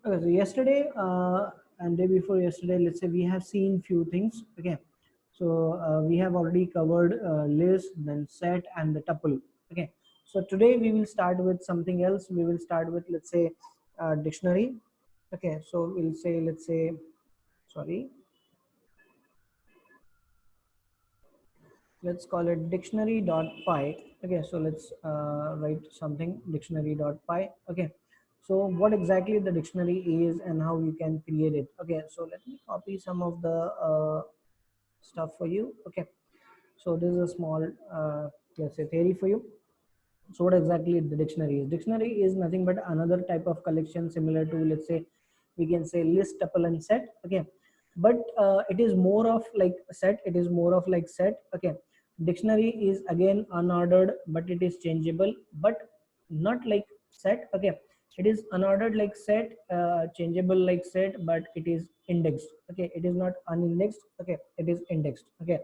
Okay, so yesterday and day before yesterday, let's say we have seen few things. Okay, so we have already covered list, then set, and the tuple. Okay, so today we will start with something else. We will start with, let's say, dictionary. Okay, so we'll say, let's say, sorry, let's call it dictionary.py. Okay, so let's write something dictionary.py. Okay, so what exactly the dictionary is and how you can create it. Okay, so let me copy some of the stuff for you. Okay, so this is a small let's say theory for you. So what exactly the dictionary is? Dictionary is nothing but another type of collection similar to, let's say, we can say list, tuple, and set. Okay, but it is more of like set. It is more of like set. Okay, dictionary is again unordered, but it is changeable, but not like set. Okay, it is unordered like set, changeable like set, but it is indexed. Okay, it is not unindexed. Okay, it is indexed. Okay,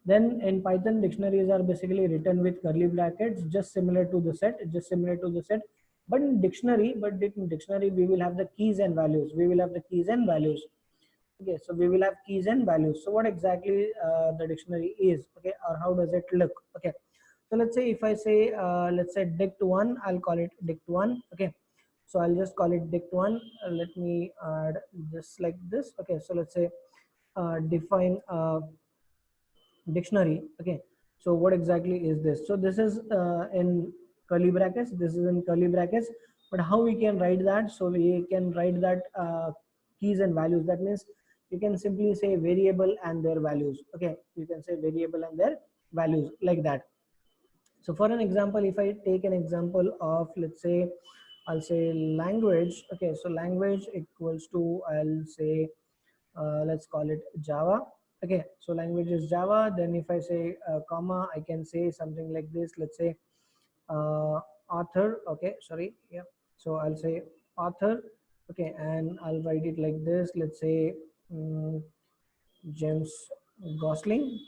then in Python, dictionaries are basically written with curly brackets, just similar to the set, just similar to the set. But in dictionary, we will have the keys and values. We will have the keys and values. Okay, so we will have keys and values. So what exactly the dictionary is? Okay, or how does it look? Okay, so let's say if I say, let's say dict1, I'll call it dict1. Okay, so I'll just call it dict1. Let me add just like this. Okay, so let's say define dictionary. Okay, so what exactly is this? So this is in curly brackets, this is in curly brackets, but how we can write that? So we can write that keys and values. That means you can simply say variable and their values. Okay, you can say variable and their values like that. So for an example, if I take an example of, let's say, I'll say language. Okay, so language equals to, I'll say, let's call it Java. Okay, so language is Java. Then if I say comma, I can say something like this. Let's say uh, author. Okay, sorry, yeah, so I'll say author. Okay, and I'll write it like this. Let's say um, James Gosling.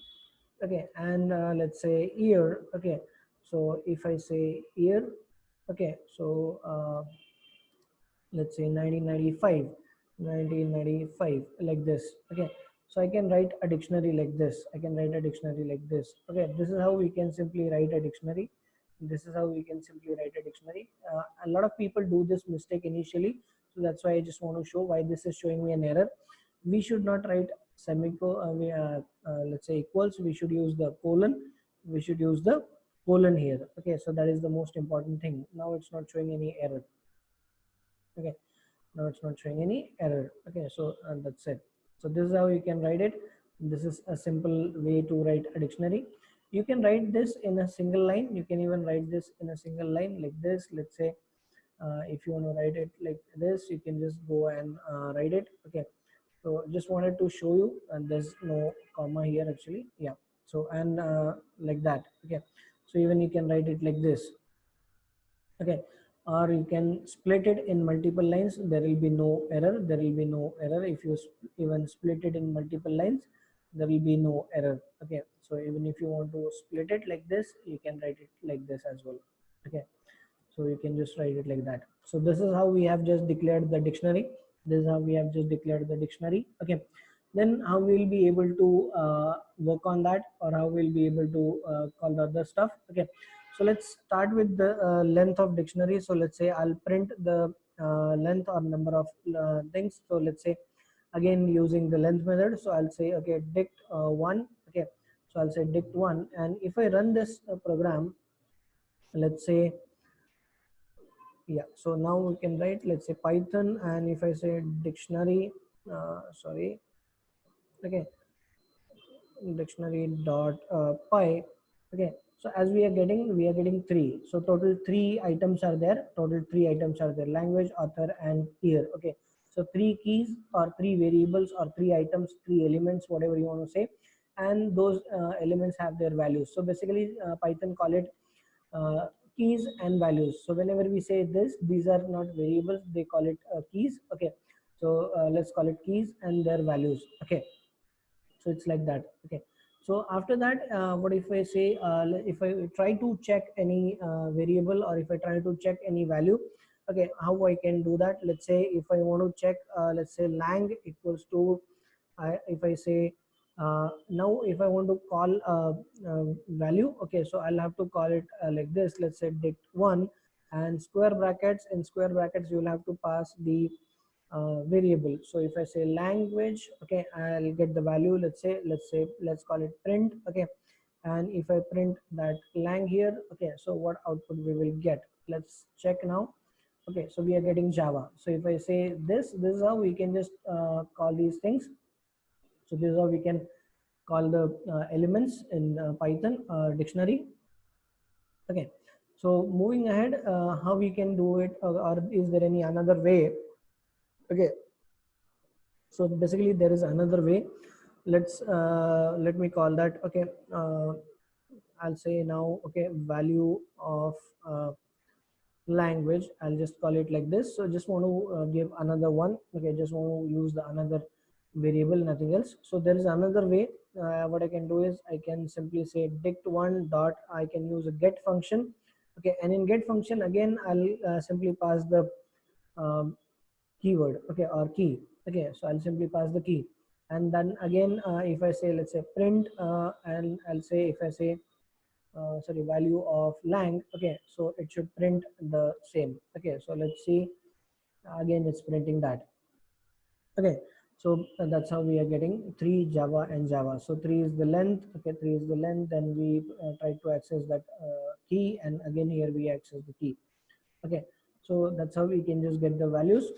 Okay, and let's say year. Okay, so if I say year, okay, so let's say 1995, 1995, like this. Okay, so I can write a dictionary like this. I can write a dictionary like this. Okay, this is how we can simply write a dictionary. This is how we can simply write a dictionary. A lot of people do this mistake initially, so that's why I just want to show why this is showing me an error. We should not write let's say equals. We should use the colon. We should use the colon here. Okay, so that is the most important thing. Now it's not showing any error. Okay, now it's not showing any error. Okay, so that's it. So this is how you can write it. This is a simple way to write a dictionary. You can write this in a single line. You can even write this in a single line like this. Let's say if you want to write it like this, you can just go and write it. Okay, so just wanted to show you, and there's no comma here actually. Yeah, so and like that. Okay, so even you can write it like this. Okay, or you can split it in multiple lines. There will be no error. There will be no error if you even split it in multiple lines. There will be no error. Okay, so even if you want to split it like this, you can write it like this as well. Okay, so you can just write it like that. So this is how we have just declared the dictionary. This is how we have just declared the dictionary. Okay, then how we'll be able to work on that, or how we'll be able to call the other stuff. Okay, so let's start with the length of dictionary. So let's say I'll print the length or number of things. So let's say again using the length method. So I'll say, okay, dict one. Okay, so I'll say dict one, and if I run this program, let's say, yeah, so now we can write, let's say, Python, and if I say dictionary, sorry, okay, dictionary dot py. Okay, so as we are getting three, so total three items are there. Total three items are there: language, author, and year. Okay, so three keys or three variables or three items, three elements, whatever you want to say, and those elements have their values. So basically Python call it uh, keys and values. So whenever we say this, these are not variables, they call it keys. Okay, so let's call it keys and their values. Okay, so it's like that. Okay, so after that, what if I say, if I try to check any variable, or if I try to check any value, Okay, how I can do that? Let's say if I want to check, let's say lang equals to, if I say now if I want to call value, okay, so I'll have to call it like this. Let's say dict1 and square brackets. In square brackets you will have to pass the variable. So if I say language, okay, I'll get the value. Let's call it print, okay, and if I print that lang here, okay, so what output we will get? Let's check now. Okay, so we are getting Java. So if I say this is how we can just call these things. So this is how we can call the elements in Python dictionary. Okay, so moving ahead, how we can do it, or is there any another way? Okay, so basically there is another way. Let me call that, okay, I'll say now, okay, value of language, I'll just call it like this. So just want to give another one, okay, just want to use the another variable, nothing else. So there is another way. What I can do is I can simply say dict1 dot, I can use a get function, okay, and in get function again I'll simply pass the um, keyword, okay, or key, okay, so I'll simply pass the key, and then again if I say, let's say print, and I'll say, if I say sorry, value of lang, okay, so it should print the same. Okay, so let's see, again it's printing that. Okay, so that's how we are getting 3 Java and Java. So 3 is the length, okay, 3 is the length, then we try to access that key, and again here we access the key. Okay, so that's how we can just get the values.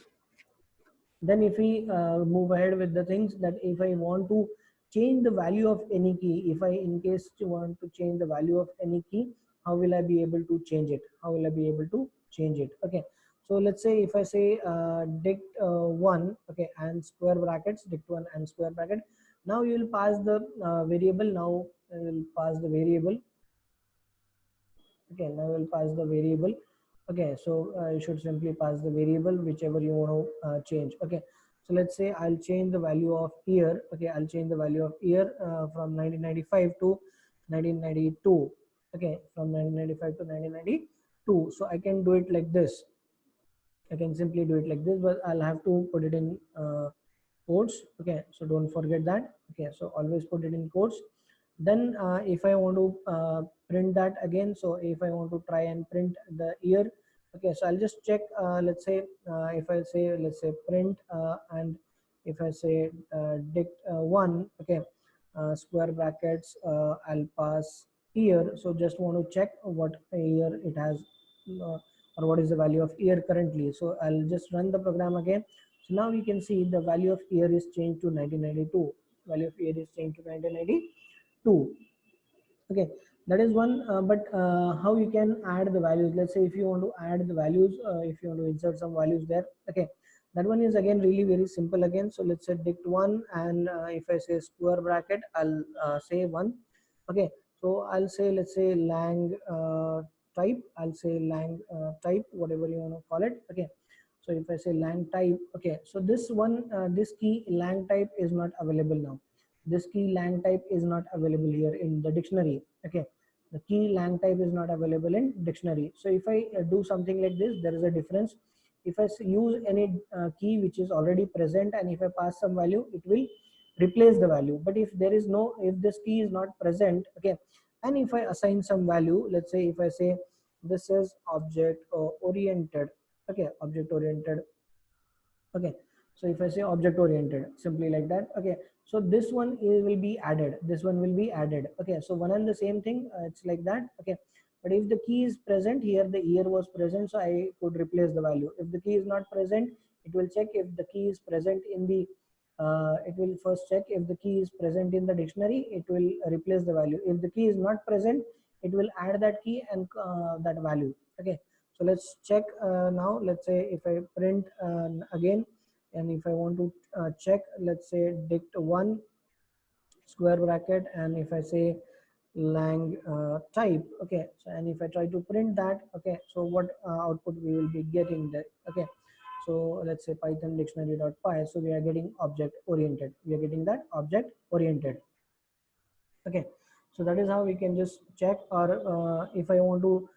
Then if we move ahead with the things, that if I want to change the value of any key, if I in case you want to change the value of any key, how will I be able to change it? How will I be able to change it? Okay, so let's say if I say dict1, okay, and square brackets, dict1 and square bracket, now you will pass the variable. Now I will pass the variable. Okay, now we'll pass the variable. Okay, so you should simply pass the variable whichever you want to change. Okay, so let's say I'll change the value of year. Okay, I'll change the value of year from 1995 to 1992. Okay, from 1995 to 1992. So I can do it like this. I can simply do it like this, but I'll have to put it in quotes. Okay, so don't forget that. Okay, so always put it in quotes. Then if I want to print that again, so if I want to try and print the year, okay, so I'll just check, let's say if I say, let's say print, and if I say dict1, okay, square brackets, I'll pass year. So just want to check what year it has, uh, or what is the value of year currently. So I'll just run the program again. So now we can see the value of year is changed to 1992. Value of year is changed to 1992. Okay, that is one. But how you can add the values? Let's say if you want to add the values, if you want to insert some values there. Okay, that one is again really very simple again. So let's say dict1, and if I say square bracket, I'll say 1. Okay, so I'll say, let's say lang type. I'll say lang type, whatever you want to call it. Okay, so if I say lang type, okay, so this one, this key lang type is not available now. This key lang type is not available here in the dictionary. Okay, the key lang type is not available in dictionary. So if I do something like this, there is a difference. If I use any key which is already present, and if I pass some value, it will replace the value. But if there is no, if this key is not present, okay, and if I assign some value, let's say if I say this is object oriented, okay, object oriented. Okay, so if I say object oriented, simply like that. Okay, so this one will be added, this one will be added. Okay, so one and the same thing, it's like that. Okay, but if the key is present here, the year was present, so I could replace the value. If the key is not present, it will check if the key is present in the it will first check if the key is present in the dictionary, it will replace the value. If the key is not present, it will add that key and that value. Okay, so let's check now. Let's say if I print again, and if I want to check, let's say dict1 square bracket, and if I say lang type, okay, so and if I try to print that, okay, so what output we will be getting there. Okay, so let's say python dictionary.py, so we are getting object oriented, we are getting that object oriented. Okay, so that is how we can just check. Or if I want to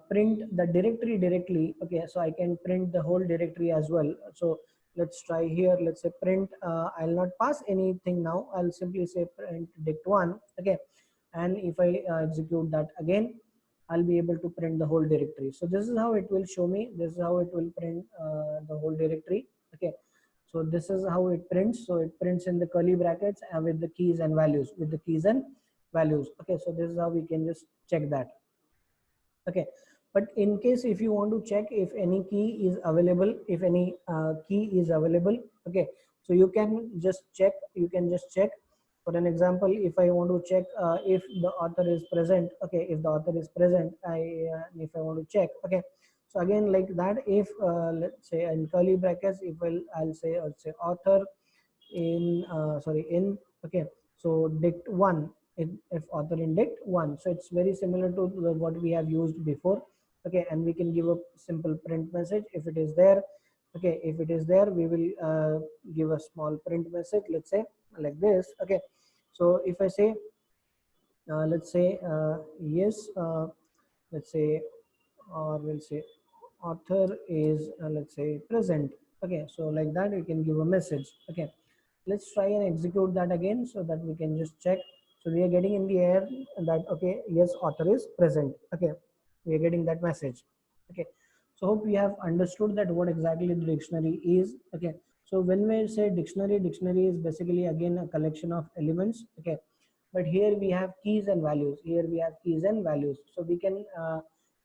print the directory directly. Okay, so I can print the whole directory as well. So let's try here. Let's say print, I'll not pass anything now, I'll simply say print dict1. Okay, and if I execute that again, I'll be able to print the whole directory. So this is how it will show me, this is how it will print the whole directory. Okay, so this is how it prints. So it prints in the curly brackets and with the keys and values, with the keys and values. Okay, so this is how we can just check that. Okay, but in case if you want to check if any key is available, if any key is available, okay, so you can just check, you can just check. For an example, if I want to check if the author is present, okay, if the author is present, if I want to check, okay, so again like that, if let's say in curly brackets, if I'll say author in sorry in, okay, so dict1, if author in dict1, so it's very similar to what we have used before. Okay, and we can give a simple print message if it is there. Okay, if it is there, we will give a small print message, let's say like this. Okay, so if I say let's say yes, let's say, or we'll say author is let's say present. Okay, so like that we can give a message. Okay, let's try and execute that again so that we can just check. So we are getting in the air that okay, yes, author is present. Okay, we are getting that message. Okay, so hope we have understood that what exactly the dictionary is. Okay, so when we say dictionary, dictionary is basically again a collection of elements. Okay, but here we have keys and values, here we have keys and values. So we can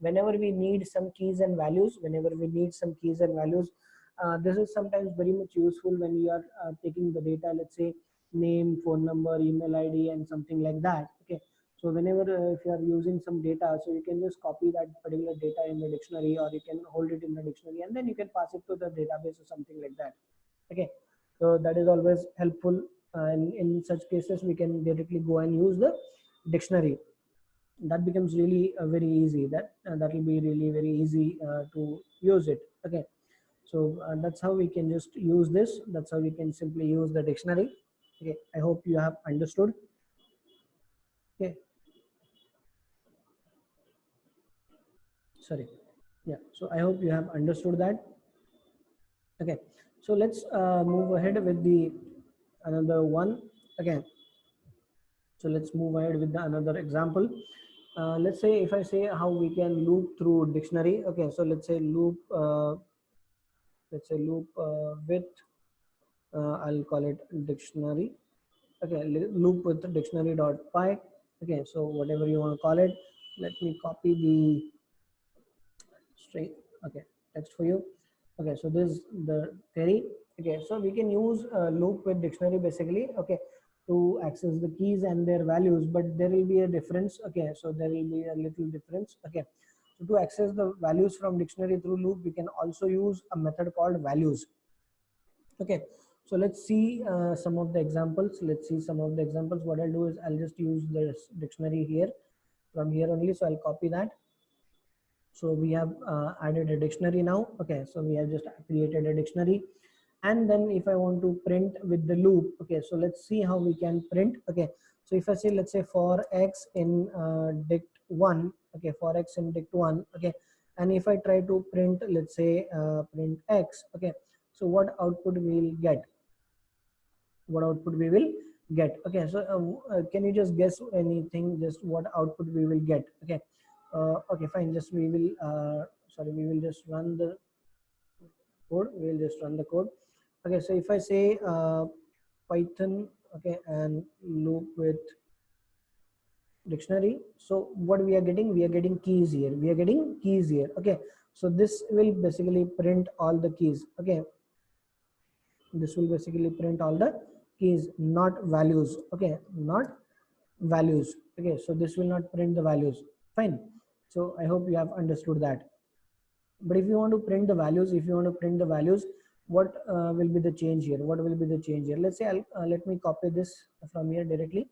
whenever we need some keys and values, whenever we need some keys and values, this is sometimes very much useful when you are taking the data, let's say name, phone number, email ID, and something like that. Okay, so whenever if you are using some data, so you can just copy that particular data in the dictionary, or you can hold it in the dictionary and then you can pass it to the database or something like that. Okay, so that is always helpful, and in such cases we can directly go and use the dictionary. That becomes really very easy, that will be really very easy to use it. Okay, so that's how we can just use this, that's how we can simply use the dictionary. Okay, I hope you have understood. Okay, sorry, yeah, so I hope you have understood that. Okay, so let's move ahead with the another one. Again, so let's move ahead with the another example. Let's say if I say how we can loop through dictionary. Okay, so let's say loop with I'll call it dictionary. Okay, loop with the dictionary dot py. Okay, so whatever you want to call it, let me copy the string. Okay, text for you. Okay, so this is the theory. Okay, so we can use loop with dictionary basically. Okay, to access the keys and their values, but there will be a difference. Okay, so there will be a little difference. Okay, so to access the values from dictionary through loop, we can also use a method called values. Okay, so let's see some of the examples. Let's see some of the examples. What I'll do is I'll just use this dictionary here, from here only. So I'll copy that. So we have added a dictionary now. Okay, so we have just created a dictionary. And then if I want to print with the loop, okay, so let's see how we can print. Okay, so if I say, let's say for x in dict1, okay, for x in dict1, okay, and if I try to print, let's say print x, okay, so what output we will get? What output we will get? Okay, so can you just guess anything, just what output we will get? Okay, okay, fine, just we will sorry, we will just run the code, we will just run the code. Okay, so if I say python, okay, and loop with dictionary, so what we are getting? We are getting keys here, we are getting keys here. Okay, so this will basically print all the keys. Okay, this will basically print all the keys, not values. Okay, not values. Okay, so this will not print the values. Fine, so I hope you have understood that. But if you want to print the values, if you want to print the values, what will be the change here? What will be the change here? Let's say let me copy this from here directly.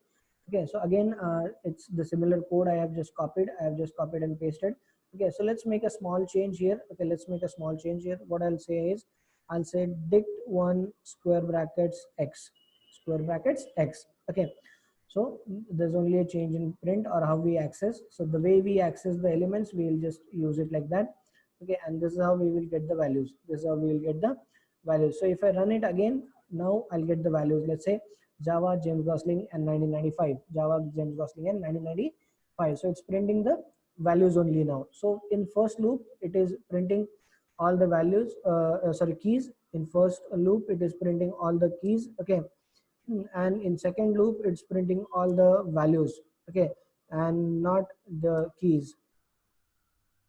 Okay, so again it's the similar code I have just copied, I have just copied and pasted. Okay, so let's make a small change here. Okay, let's make a small change here. What I'll say is, I'll say dict1 square brackets x, square brackets x. Okay, So there's only a change in print or how we access. So the way we access the elements, we will just use it like that. Okay, and this is how we will get the values. This is how we will get the values. So if I run it again, now I'll get the values. Let's say Java James Gosling and 1995. Java James Gosling and 1995. So it's printing the values only now. So in first loop, it is printing all the values. Sorry, keys. In first loop, it is printing all the keys. Okay, and in second loop it's printing all the values, okay, and not the keys,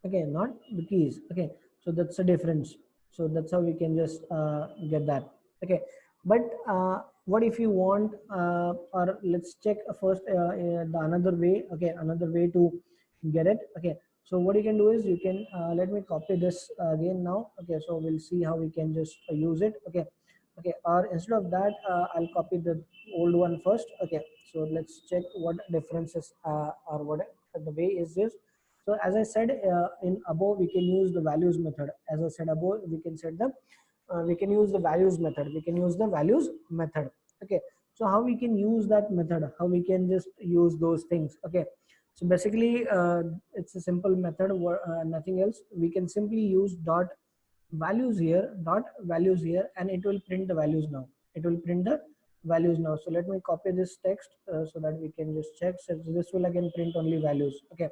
okay, not the keys, okay. So that's the difference. So that's how we can just get that, okay. But what if you want, or let's check first the another way, okay, another way to get it, okay. So what you can do is you can let me copy this again now, okay. So we'll see how we can just use it, okay. Okay, or instead of that, I'll copy the old one first, okay. So let's check what differences or what the way is this. So as I said, in above we can use the values method. As I said above, we can set the we can use the values method. We can use the values method. Okay. So how we can use that method? How we can just use those things? Okay. So basically, it's a simple method. Nothing else. We can simply use dot values here, and it will print the values now. It will print the values now. So let me copy this text so that we can just check. So this will again print only values. Okay.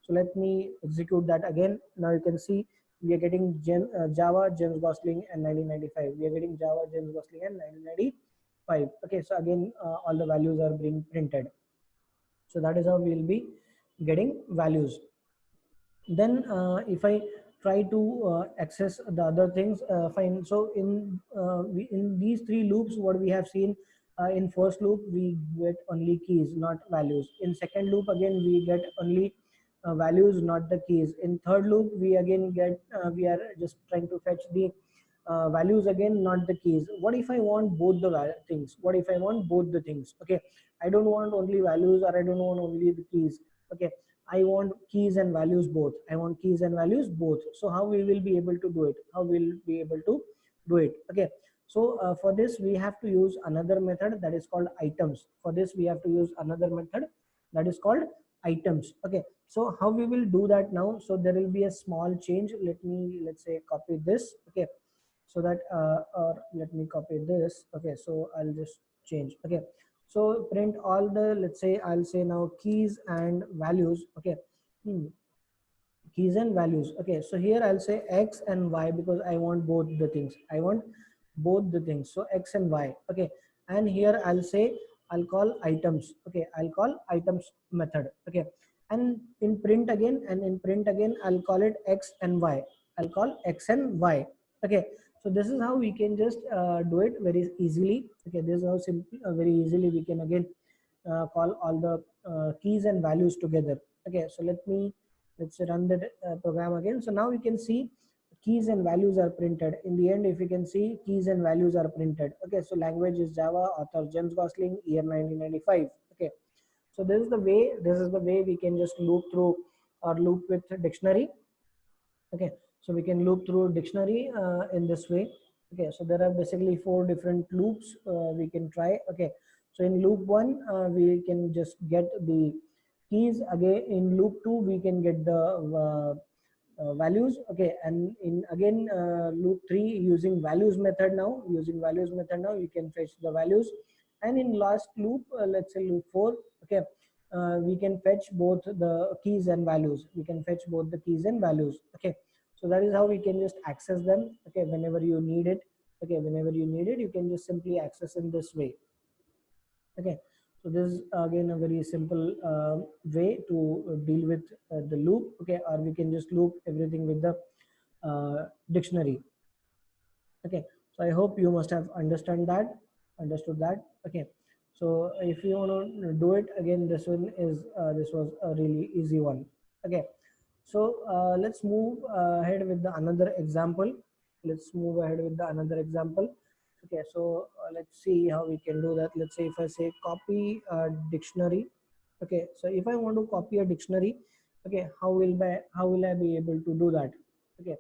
So let me execute that again. Now you can see we are getting Java James Gosling and 1995. We are getting Java James Gosling and 1995. Okay, so again all the values are being printed. So that is how we will be getting values. Then if I try to access the other things, fine. So in these three loops, what we have seen, in first loop we get only keys, not values. In second loop again we get only values, not the keys. In third loop we again get we are just trying to fetch the values again, not the keys. What if I want both the things? What if I want both the things? Okay, I don't want only values, or I don't want only the keys. Okay, I want keys and values both. I want keys and values both. So how we will be able to do it? How we'll be able to do it? Okay. So for this we have to use another method that is called items. For this we have to use another method that is called items. Okay. So how we will do that now? So there will be a small change. Let's say copy this. Okay. So that or let me copy this. Okay. So I'll just change. Okay. So print all the, let's say I'll say now keys and values. Okay. Keys and values. Okay, so here I'll say X and Y because I want both the things. I want both the things. So X and Y. Okay, and here I'll say I'll call items. Okay, I'll call items method. Okay, and in print again, I'll call it X and Y. I'll call X and Y. Okay, so this is how we can just do it very easily. Okay, this is how simple, very easily we can again call all the keys and values together. Okay, so let's run the program again. So now we can see keys and values are printed. In the end, if you can see, keys and values are printed. Okay, so language is Java, author James Gosling, year 1995. Okay, so this is the way we can just loop through or loop with dictionary. Okay, so we can loop through dictionary in this way. Okay, so there are basically four different loops we can try. Okay, so in loop one we can just get the keys. Again in loop two we can get the values. Okay, and in again loop three, using values method now, you can fetch the values. And in last loop, let's say loop four, okay, we can fetch both the keys and values. Okay, so that is how we can just access them. Okay, whenever you need it. Okay, whenever you need it, you can just simply access in this way. Okay, so this is again a very simple way to deal with the loop. Okay, or we can just loop everything with the dictionary. Okay, so I hope you must have understood that. Okay, so if you want to do it again, this was a really easy one. Okay, so let's move ahead with the another example. Okay, so let's see how we can do that. Let's say if I say copy a dictionary. Okay, so if I want to copy a dictionary, okay, how will I be able to do that? Okay,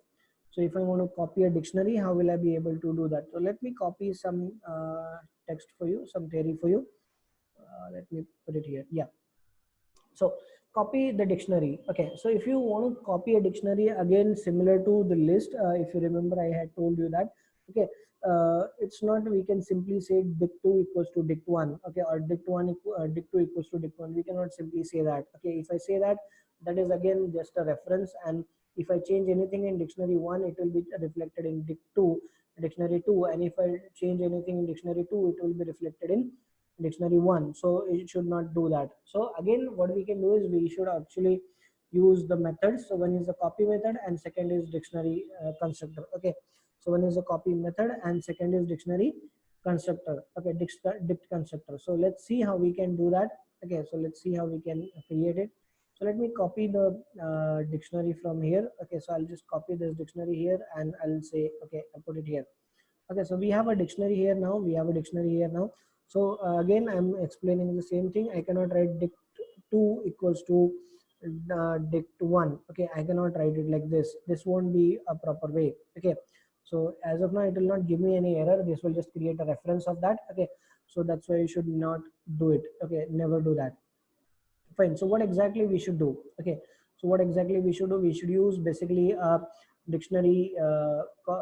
so if I want to copy a dictionary, how will I be able to do that? So let me copy some text for you, some theory for you. let me put it here. Yeah. So copy the dictionary. Okay, so if you want to copy a dictionary, again similar to the list, if you remember I had told you that. Okay, it's not, we can simply say dict2 equals to dict1, okay, or dict2 equals to dict1. We cannot simply say that. Okay, if I say that, that is again just a reference, and if I change anything in dictionary 1, it will be reflected in dict2 dictionary 2, and if I change anything in dictionary 2, it will be reflected in dictionary 1. So it should not do that. So again, what we can do is we should actually use the methods. So one is the copy method and second is dictionary constructor. Okay, so one is the copy method and second is dictionary constructor. Okay, dict constructor. So let's see how we can do that. Okay, so let's see how we can create it. So let me copy the dictionary from here. Okay, so I'll just copy this dictionary here and I'll say, okay, I'll put it here. Okay, so we have a dictionary here now. We have a dictionary here now. So again, I'm explaining the same thing. I cannot write dict2 equals to dict1. Okay, I cannot write it like this. This won't be a proper way. Okay, so as of now, it will not give me any error. This will just create a reference of that. Okay, so that's why you should not do it. Okay, never do that. Fine. So what exactly we should do? Okay, so what exactly we should do? We should use basically a dictionary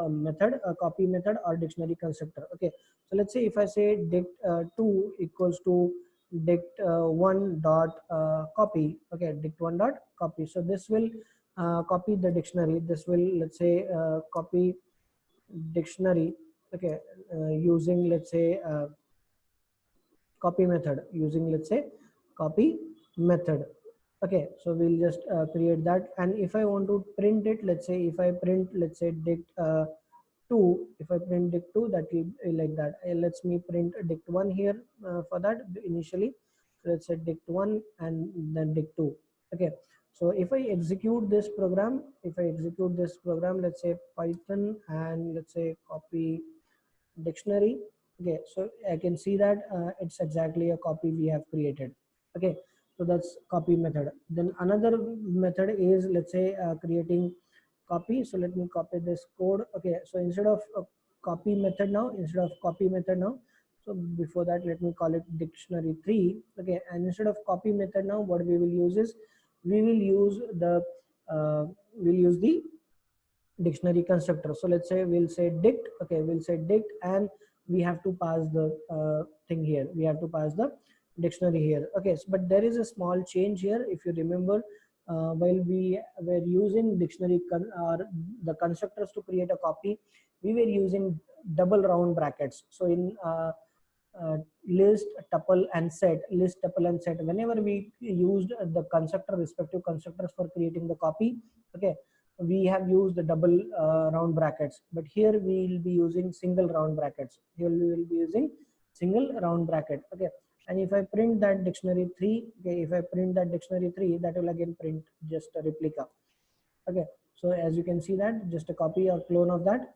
method, a copy method or dictionary constructor. Okay, so let's say if I say dict2 equals to dict1 dot copy. Okay, dict1 dot copy. So this will copy the dictionary. This will, let's say, copy dictionary. Okay, using, let's say, copy method, using, let's say, copy method. Okay, so we'll just create that, and if I want to print it, let's say if I print, let's say, dict2, if I print dict2, that will be like that. Let's me print dict1 here for that initially. So let's say dict1 and then dict2. Okay, so if I execute this program, let's say python and let's say copy dictionary. Okay, so I can see that it's exactly a copy we have created. Okay, so that's copy method. Then another method is, let's say, creating copy. So let me copy this code. Okay, so instead of copy method now, so before that, let me call it dictionary 3. Okay, and instead of copy method now, what we will use is we will use the dictionary constructor. So let's say we'll say dict. Okay, we'll say dict, and we have to pass the thing here. We have to pass the dictionary here. Okay, so, but there is a small change here. If you remember, while we were using dictionary or the constructors to create a copy, we were using double round brackets. So in list, tuple and set, whenever we used the constructor, respective constructors for creating the copy, okay, we have used the double round brackets, but here we will be using single round brackets. Here we will be using single round bracket. Okay, and if I print that dictionary 3, okay, if I print that dictionary 3, that will again print just a replica. Okay, so as you can see, that just a copy or clone of that.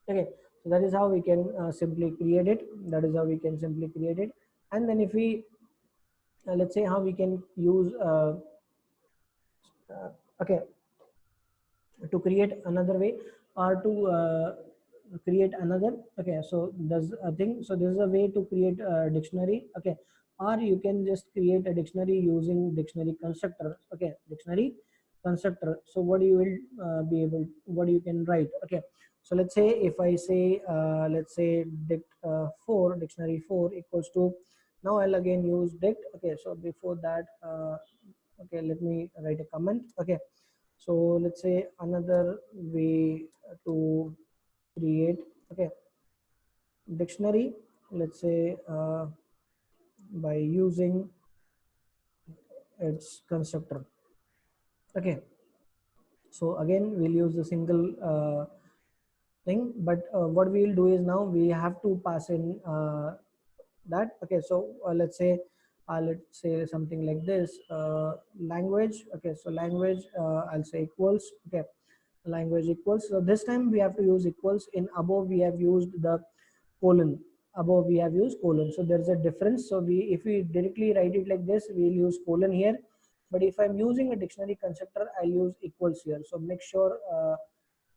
Okay, so that is how we can simply create it. And then if we let's say how we can use okay, to create another way or to create another. Okay, so there's a thing. So this is a way to create a dictionary. Okay, or you can just create a dictionary using dictionary constructor. Okay, dictionary constructor. So what you will what you can write. Okay, so let's say if I say let's say dict4, dictionary 4 equals to, now I'll again use dict. Okay, so before that okay, let me write a comment. Okay, so let's say another way to create, okay, dictionary, let's say by using its constructor. Okay, so again we'll use the single thing, but what we'll do is now we have to pass in that. Okay, so let's say something like this, language. Okay, so language, I'll say equals. Okay, language equals. So this time we have to use equals. In above we have used the colon. So there's a difference. So if we directly write it like this, we'll use colon here, but if I'm using a dictionary constructor, I'll use equals here. So make sure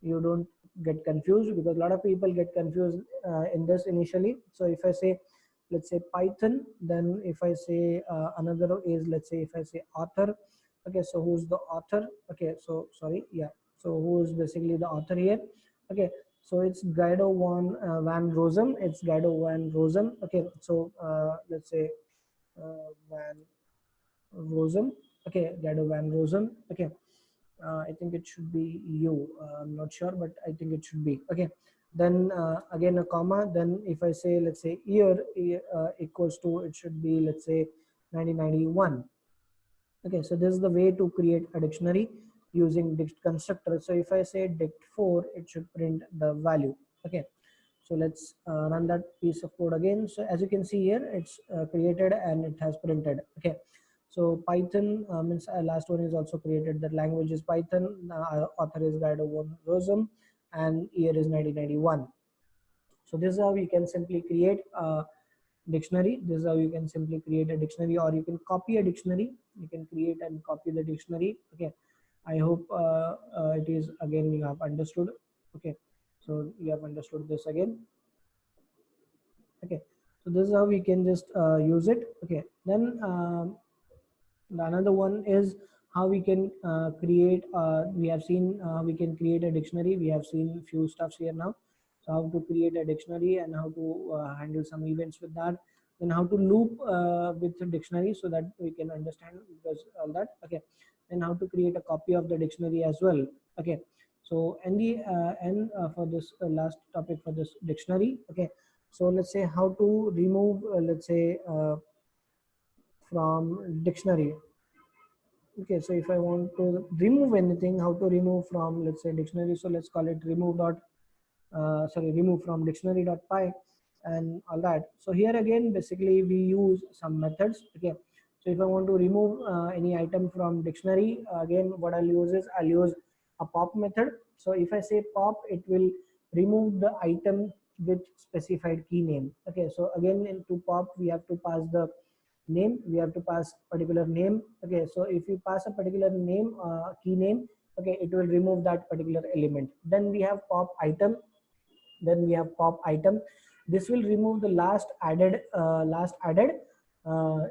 you don't get confused, because a lot of people get confused in this initially. So if I say let's say Python. Then if I say another is, let's say if I say author, okay, so who's the author? Okay, so sorry, yeah, so who is basically the author here? Okay, so it's Guido van Rossum. It's Guido van Rossum. Okay, so let's say Van Rossum. Okay, Guido van Rossum. Okay, I think it should be you. I'm not sure, but I think it should be. Okay, then again a comma. Then if I say, let's say year equals to, it should be, let's say 1991. Okay, so this is the way to create a dictionary using dict constructor. So if I say dict4, it should print the value. Okay, so let's run that piece of code again. So as you can see here, it's created and it has printed. Okay, so Python means last one is also created. That language is Python. Author is Guido van Rossum, and year is 1991. So this is how you can simply create a dictionary. This is how you can simply create a dictionary, or you can copy a dictionary. You can create and copy the dictionary. Okay, I hope it is, again, you have understood. Okay, so you have understood this again. Okay, so this is how we can just use it. Okay, then the another one is how we can create, we have seen we can create a dictionary. We have seen few stuffs here now. So how to create a dictionary and how to handle some events with that. Then how to loop with the dictionary so that we can understand, because all that. Okay, then how to create a copy of the dictionary as well. Okay, so and the and for this last topic for this dictionary. Okay, so let's say how to remove, let's say from dictionary. Okay, so if I want to remove anything, how to remove from, let's say, dictionary. So let's call it remove dot, remove from dictionary.py and all that. So here again, basically we use some methods. Okay, so if I want to remove any item from dictionary, again, what I'll use is I'll use a pop method. So if I say pop, it will remove the item with specified key name. Okay, so again, into pop we have to pass the name. We have to pass particular name. Okay, so if you pass a particular name, key name, okay, it will remove that particular element. Then we have pop item. Then we have pop item. This will remove the last added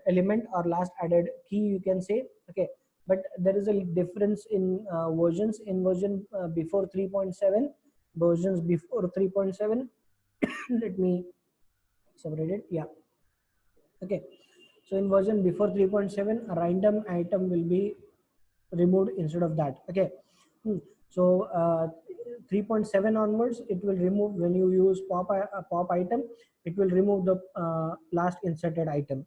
element, or last added key, you can say. Okay, but there is a difference in versions. In version before 3.7, versions before 3.7 let me separate it. Yeah, okay, so in version before 3.7, a random item will be removed instead of that. Okay, so 3.7 onwards, it will remove, when you use pop item, it will remove the last inserted item.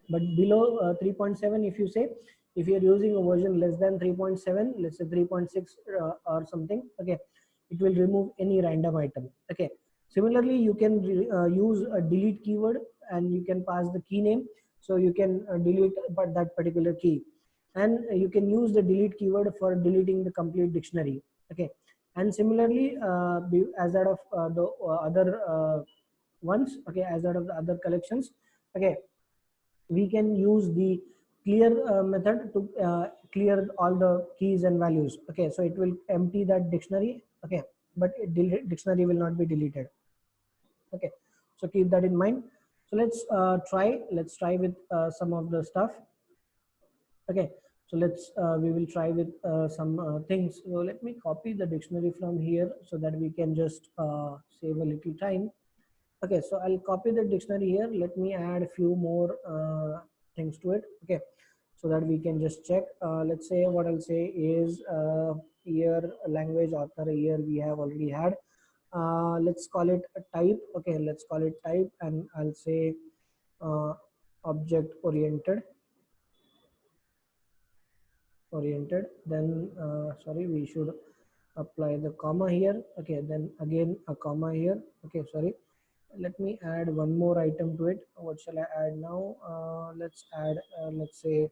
But below 3.7, if you say, if you're using a version less than 3.7, let's say 3.6 or something, okay, it will remove any random item. Okay, similarly you can use a delete keyword, and you can pass the key name, so you can delete but that particular key. And you can use the delete keyword for deleting the complete dictionary. Okay, and similarly as that of the other ones, okay, as that of the other collections. Okay, we can use the clear method to clear all the keys and values. Okay, so it will empty that dictionary. Okay, but dictionary will not be deleted. Okay, so keep that in mind. So let's try with some of the stuff. Okay, so we will try with some things. So let me copy the dictionary from here so that we can just save a little time. Okay, so I'll copy the dictionary here. Let me add a few more things to it. Okay, so that we can just check. Let's say what I'll say is year, language, author, year we have already had. Let's call it a type. Okay, let's call it type, and I'll say object oriented. Then sorry, we should apply the comma here. Okay, then again a comma here. Okay, sorry, let me add one more item to it. What shall I add now? Let's add let's say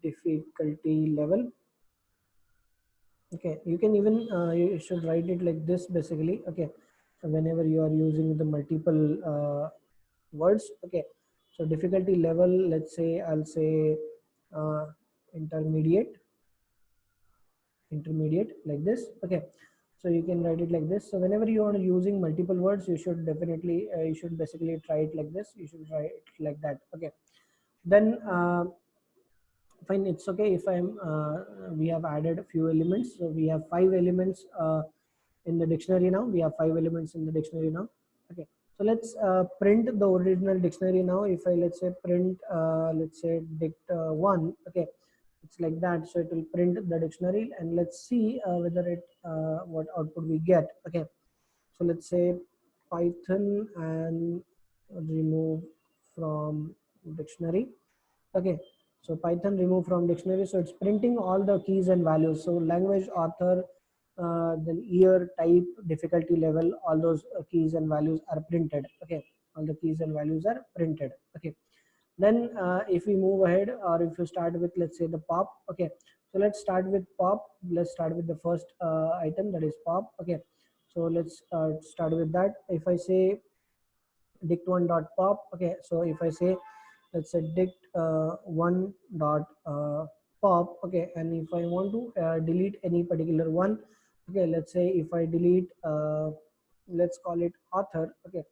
difficulty level. Okay, you can even you should write it like this basically. Okay, so whenever you are using the multiple words. Okay, so difficulty level, let's say I'll say intermediate, like this. Okay, So you can write it like this. So whenever you are using multiple words, you should definitely you should basically try it like this. You should try it like that. Okay. Then fine, it's okay if I'm we have added a few elements. So we have 5 elements in the dictionary now. We have 5 elements in the dictionary now. Okay, so let's print the original dictionary now. If I, let's say, print let's say dict1. Okay, it's like that. So it will print the dictionary, and let's see whether it what output we get. Okay, so let's say Python and remove from dictionary. Okay, so Python remove from dictionary. So it's printing all the keys and values. So language, author, then year, type, difficulty level, all those keys and values are printed. Okay, all the keys and values are printed. Okay, then if we move ahead, or if you start with, let's say, the pop. Okay, so let's start with pop. Let's start with the first item, that is pop. Okay, so let's start with that. If I say dict1 dot pop. Okay, so if I say, let's say, dict1 dot pop. Okay, and if I want to delete any particular one. Okay, let's say if I delete let's call it author. Okay,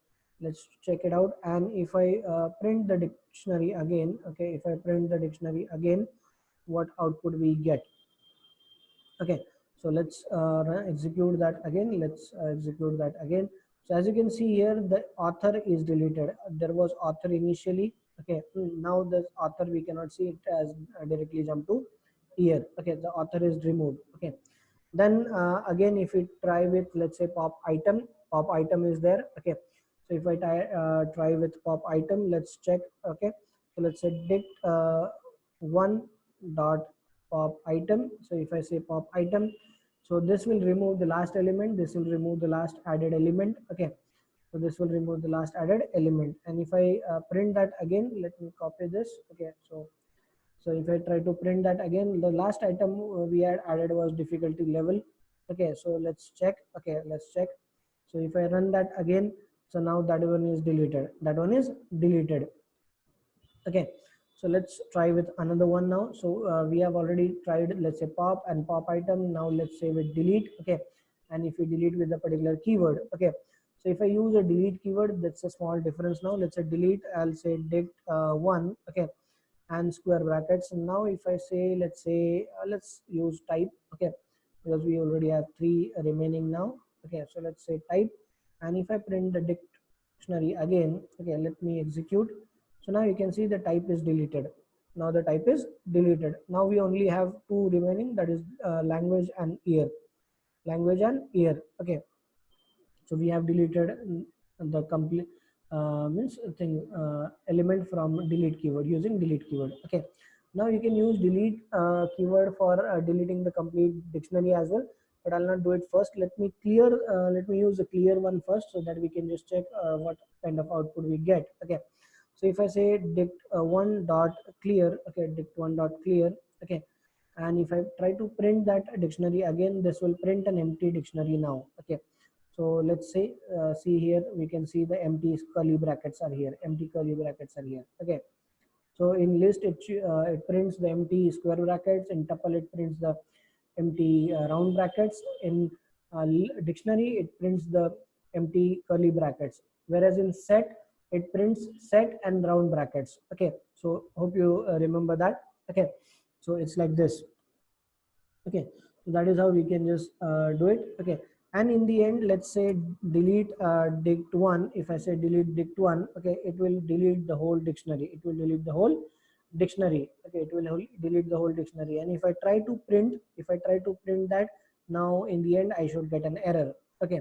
let's check it out. And if I print the dictionary again. Okay, if I print the dictionary again, what output we get? Okay, so let's execute that again. Let's execute that again. So as you can see here, the author is deleted. There was author initially. Okay, now this author we cannot see it as directly jump to here. Okay, the author is removed. Okay, then again, if we try with, let's say, pop item is there. Okay, so if I try with pop item, let's check. Okay, so let's say dict1 dot pop item. So if I say pop item, so this will remove the last element, this will remove the last added element. Okay, so this will remove the last added element. And if I print that again, let me copy this. Okay, so if I try to print that again, the last item we had added was difficulty level. Okay, so let's check. Okay, let's check. So if I run that again, so now that one is deleted, that one is deleted. Okay, so let's try with another one now. So we have already tried, let's say, pop and pop item. Now let's say with delete. Okay, and if we delete with a particular keyword. Okay, so if I use a delete keyword, that's a small difference. Now let's say delete, I'll say dict1. Okay, and square brackets. And now if I say, let's say, let's use type. Okay, because we already have 3 remaining now. Okay, so let's say type, and if I print the dictionary again. Okay, let me execute. So now you can see the type is deleted. Now the type is deleted. Now we only have 2 remaining, that is language and year. Language and year. Okay, so we have deleted the complete means thing element from delete keyword using delete keyword. Okay, now you can use delete keyword for deleting the complete dictionary as well, but I'll not do it first. Let me clear let me use the clear one first, so that we can just check what kind of output we get. Okay, so if I say dict1 dot clear. Okay, dict1 dot clear. Okay, and if I try to print that dictionary again, this will print an empty dictionary now. Okay, so let's say see here, we can see the empty curly brackets are here. Empty curly brackets are here. Okay, so in list it prints the empty square brackets. In tuple it prints the empty round brackets. In dictionary it prints the empty curly brackets, whereas in set it prints set and round brackets. Okay, so hope you remember that. Okay, so it's like this. Okay, so that is how we can just do it. Okay, and in the end, let's say delete dict1. If I say delete dict1, okay, it will delete the whole dictionary. It will delete the whole dictionary. Okay, it will delete the whole dictionary. And if I try to print, that, now in the end I should get an error. Okay,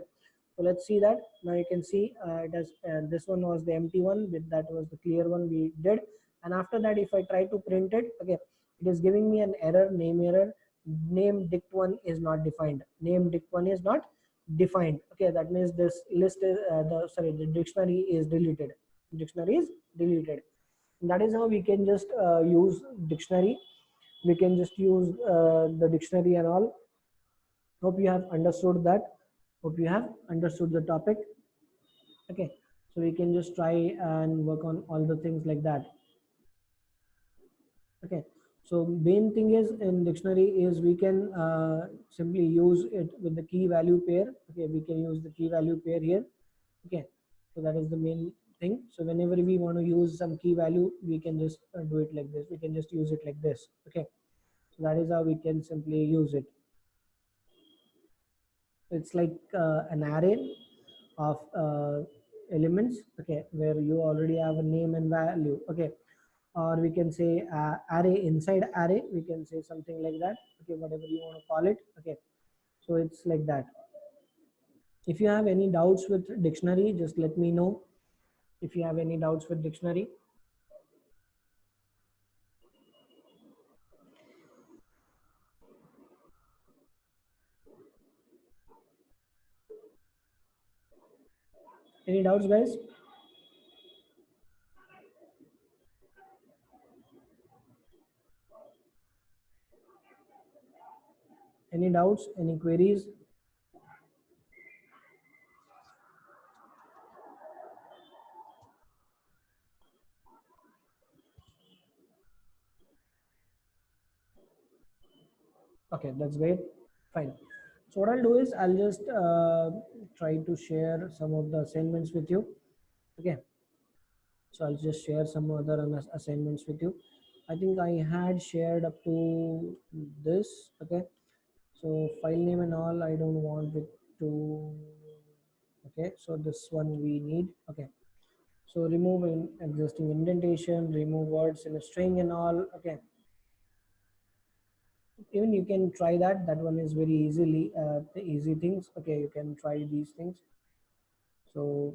so let's see that. Now you can see it has this one was the empty one, with that was the clear one we did. And after that, if I try to print it, okay, it is giving me an error, name error. Name dict1 is not defined. Name dict1 is not defined. Okay, that means this list is the dictionary is deleted. Dictionary is deleted. And that is how we can just use dictionary. We can just use the dictionary and all. Hope you have understood that. Hope you have understood the topic. Okay, so we can just try and work on all the things like that. Okay, So main thing is in dictionary is we can simply use it with the key value pair. Okay, we can use the key value pair here. Okay, so that is the main thing. So whenever we want to use some key value, we can just do it like this. We can just use it like this. Okay, so that is how we can simply use it. It's like an array of elements, okay, where you already have a name and value. Okay, or we can say array inside array, we can say something like that. Okay, whatever you want to call it. Okay, so it's like that. If you have any doubts with dictionary, just let me know. If you have any doubts with dictionary. Any doubts, guys? Any doubts? Any queries? Okay, that's great. Fine. So what I'll do is I'll just try to share some of the assignments with you. Okay. So I'll just share some other assignments with you. I think I had shared up to this. Okay. So file name and all, I don't want it to. Okay. So this one we need. Okay. So remove existing indentation, remove words in a string and all. Okay. Even you can try that. That one is very easily the easy things. Okay. You can try these things. So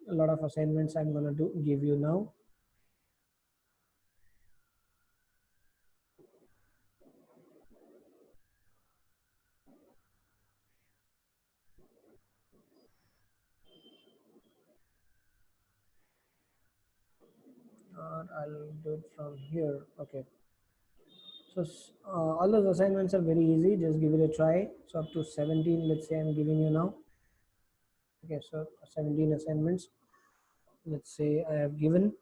a lot of assignments I'm gonna do give you now. I'll do it from here. Okay. So all those assignments are very easy. Just give it a try. So up to 17, let's say I'm giving you now. Okay, so 17 assignments. Let's say I have given.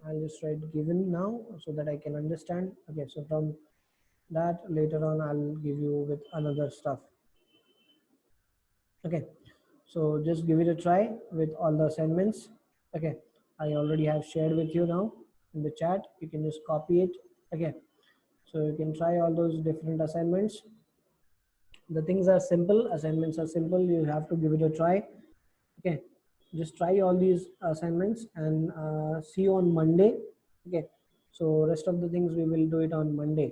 I'll just write given now so that I can understand. Okay, so from that later on I'll give you with another stuff. Okay, so just give it a try with all the assignments. Okay, I already have shared with you now in the chat. You can just copy it. Okay, so you can try all those different assignments. The things are simple, assignments are simple, you have to give it a try. Okay, just try all these assignments and see you on Monday. Okay, so rest of the things we will do it on Monday.